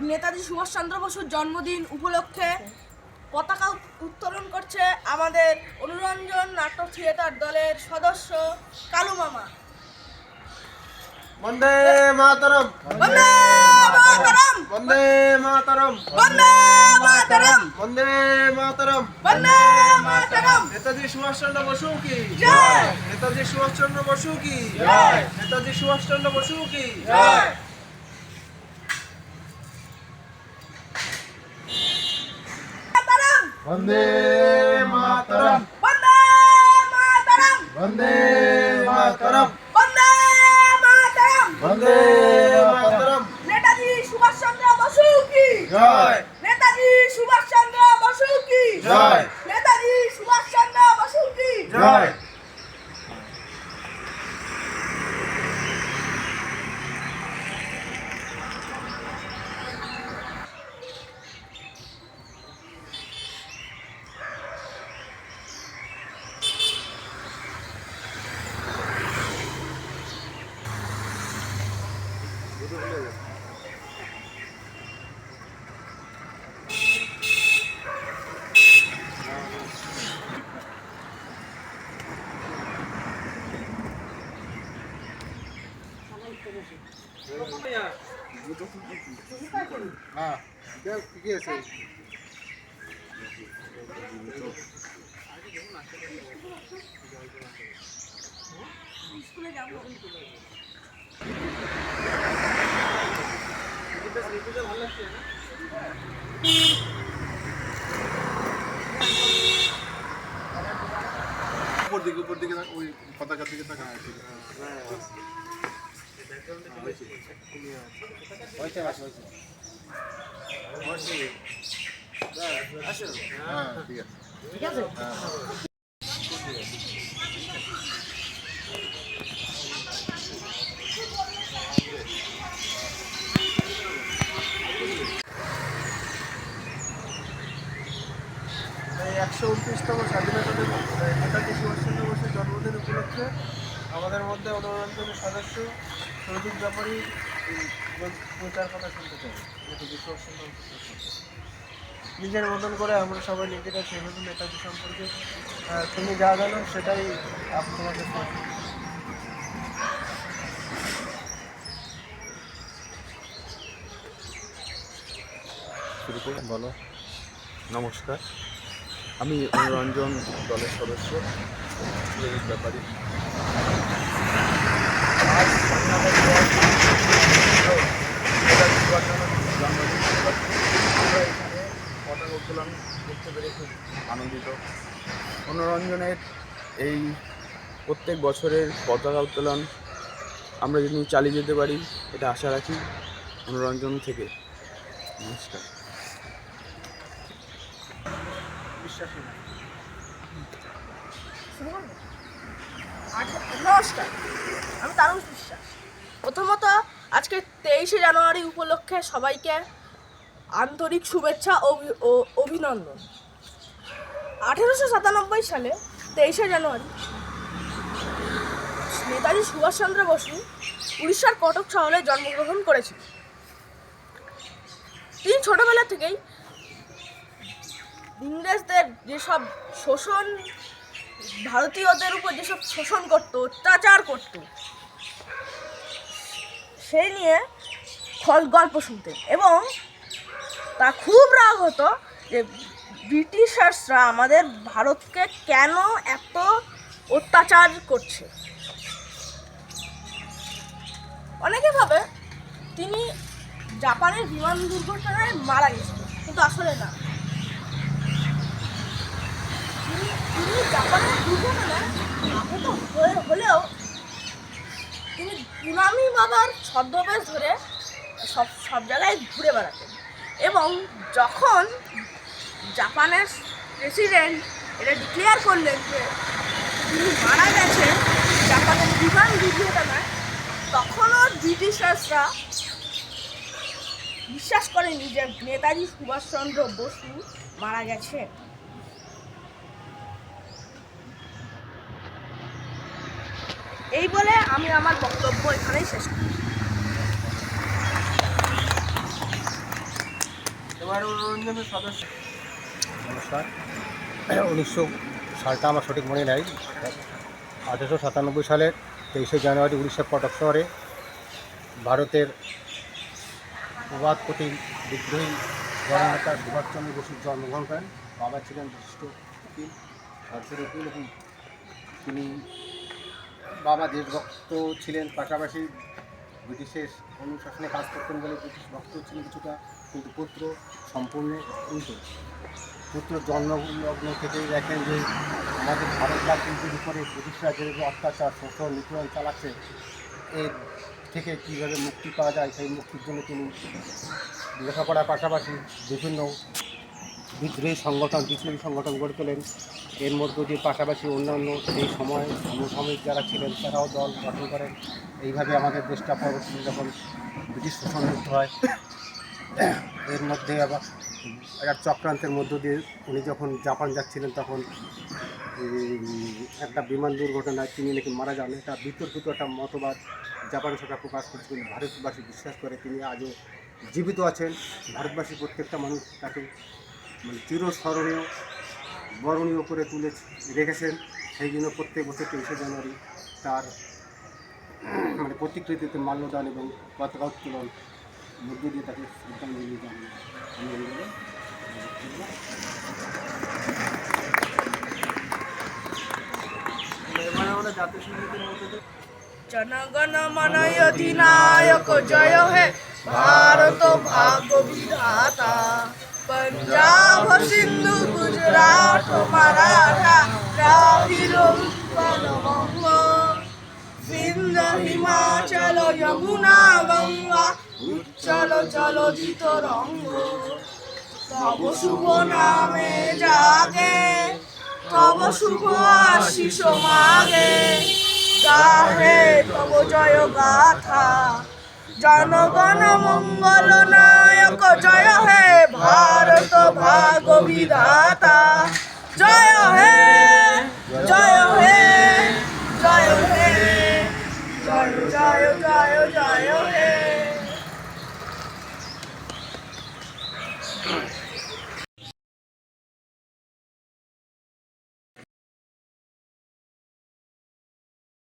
নেতাজি সুভাষচন্দ্র বসুর জন্মদিন উপলক্ষে পতাকা উত্তোলন করছে আমাদের অনুরঞ্জন নাট্য থিয়েটার দলের সদস্য কালু মামা। বন্দে মাতরম, বন্দে মাতরম, বন্দে মাতরম, বন্দে মাতরম, বন্দে মাতরম, বন্দে মাতরম। নেতাজি সুভাষচন্দ্র বসু কি জয়, নেতাজি সুভাষচন্দ্র বসু কি জয়, নেতাজি সুভাষচন্দ্র বসু কি জয়। বন্দে মাতরম, বন্দে মাতরম, বন্দে মাতরম, বন্দে মাতরম, বন্দে মাতরম। নেতাজি সুভাষচন্দ্র বসু কি জয়, নেতাজি সুভাষচন্দ্র বসু কি জয়, নেতাজি সুভাষচন্দ্র বসু কি জয়। হ্যাঁ, কি আছে? স্কুলে যাব। উপর দিকে ওই পতাকার দিকে তাকা। ঠিক আছে। এই 129তম স্বাধীনতা দিবস নেতাজি সুভাষচন্দ্র বসুর জন্মদিন উপলক্ষে আমাদের মধ্যে অনুরঞ্জনের সদস্য সৌদিক ব্যাপারী প্রচার কথা শুনতে চাই। নেতাজি সুভাষচন্দ্র নিজের মতন করে আমরা সবাই নিজেরা সেভাবে নেতাজি সম্পর্কে তুমি যা জানো সেটাই তোমাদের শুরু করুন। বলো। নমস্কার, আমি অনুরঞ্জন দলের সদস্য সৌদিক ব্যাপারী। আজ নেতাজি সুভাষচন্দ্র জন্মদিন আমরা এখানে পতাকা উত্তোলন করতে পেরে খুব আনন্দিত। অনুরঞ্জনের এই প্রত্যেক বছরের পতাকা উত্তোলন আমরা যদি চালিয়ে যেতে পারি এটা আশা রাখি অনুরঞ্জন থেকে। নমস্কার। নমস্কার, আমি তারুণ বিশ্বাস। প্রথমত আজকে 23শে জানুয়ারি উপলক্ষে সবাইকে আন্তরিক শুভেচ্ছা ও অভিনন্দন। 1897 সালে 23শে জানুয়ারি নেতাজি সুভাষচন্দ্র বসু উড়িষ্যার কটক শহরে জন্মগ্রহণ করেছিলেন। তিনি ছোটবেলা থেকেই ইংরেজদের যেসব শোষণ, ভারতীয়দের উপর যেসব শোষণ করত, অত্যাচার করত, সেই নিয়ে গল্প শুনতেন এবং তা খুব রাগ হতো যে ব্রিটিশার্সরা আমাদের ভারতকে কেন এত অত্যাচার করছে। অনেকে ভাবে তিনি জাপানের বিমান দুর্ঘটনায় মারা গেছেন, কিন্তু আসলে না। তিনি তিনি জাপানের দুর্ঘটনায় আহত হলেও তিনি পুনামি বাবার ছদ্মবেশ ধরে সব সব জায়গায় ঘুরে বেড়াতেন এবং যখন জাপানের প্রেসিডেন্ট এটা ডিক্লেয়ার করলেন যে তিনি মারা গেছেন জাপানের বিমান দুর্ঘটনায়, তখনও ব্রিটিশার্সরা বিশ্বাস করেনি যে নেতাজি সুভাষচন্দ্র বসু মারা গেছে। এই বলে আমি আমার বক্তব্য এখানেই শেষ করি। এবার মনোরঞ্জনের সদস্য নমস্কার। 1900 সালটা আমার সঠিক মনে নেই। 1897 সালের 23শে জানুয়ারি উড়িষ্যার কটক শহরে ভারতের প্রবাদপতি বিদ্রোহী জননেতা সুভাষচন্দ্র বসুর জন্মগ্রহণ করেন। বাবা ছিলেন বিশিষ্ট উকিল, সরকারি উকিল, এবং তিনি বাবা দেশভক্ত ছিলেন, পাশাপাশি ব্রিটিশের অনুশাসনে কাজ করতেন বলে ব্রিটিশ ভক্ত ছিলেন কিছুটা, কিন্তু পুত্র সম্পূর্ণ উল্টো। পুত্র জন্মলগ্ন থেকে দেখেন যে আমাদের ভারতবাসীদের উপরে ব্রিটিশরা যেভাবে অত্যাচার, শোষণ, নিপীড়ন চালাচ্ছে, এর থেকে কীভাবে মুক্তি পাওয়া যায় সেই মুক্তির জন্য তিনি লেখাপড়ার পাশাপাশি বিভিন্ন বিদ্রোহী সংগঠন গড়ে তোলেন। এর মধ্য দিয়ে পাশাপাশি অন্যান্য সেই সময় সমসাময়িক যারা ছিলেন তারাও দল গঠন করেন। এইভাবে আমাদের দেশটা পরবর্তীতে যখন ব্রিটিশ শোষণমুক্ত হয়, এর মধ্যে আবার একটা চক্রান্তের মধ্য দিয়ে উনি যখন জাপান যাচ্ছিলেন তখন একটা বিমান দুর্ঘটনায় তিনি নাকি মারা যান। এটা বিতর্কিত একটা মতবাদ জাপান সরকার প্রকাশ করেছিলেন। ভারতবাসী বিশ্বাস করে তিনি আজও জীবিত আছেন। ভারতবাসী প্রত্যেকটা মানুষ তাকে মানে চিরস্মরণীয় বরণীয় করে তুলে রেখেছেন। সেই জন্য প্রত্যেক বছর 23শে জানুয়ারি তার মানে প্রতিকৃতিতে মাল্যদান এবং পতাকা উত্তোলন মধ্য দিয়ে তাকে শ্রদ্ধাঞ্জলি জানানো। এবার আমরা জাতীয় সঙ্গীতের মধ্যে দিয়ে জনগণ মন অধিনায়ক জয় হে ভারত ভাগ্য বিধাতা, पंजाब सिंधु गुजरात मराठा द्राविड़ उत्कल बंग, सिंध हिमाचल यमुना गंगा उच्चल जलधित रंग, तब शुभ नामे जागे तब शुभ आशीष मागे, गाहे तब जय गाथा जनगण मंगल नायक जय हे भारत भाग्य विधाता, जय हे जय हे जय हे जय जय जय जय हे।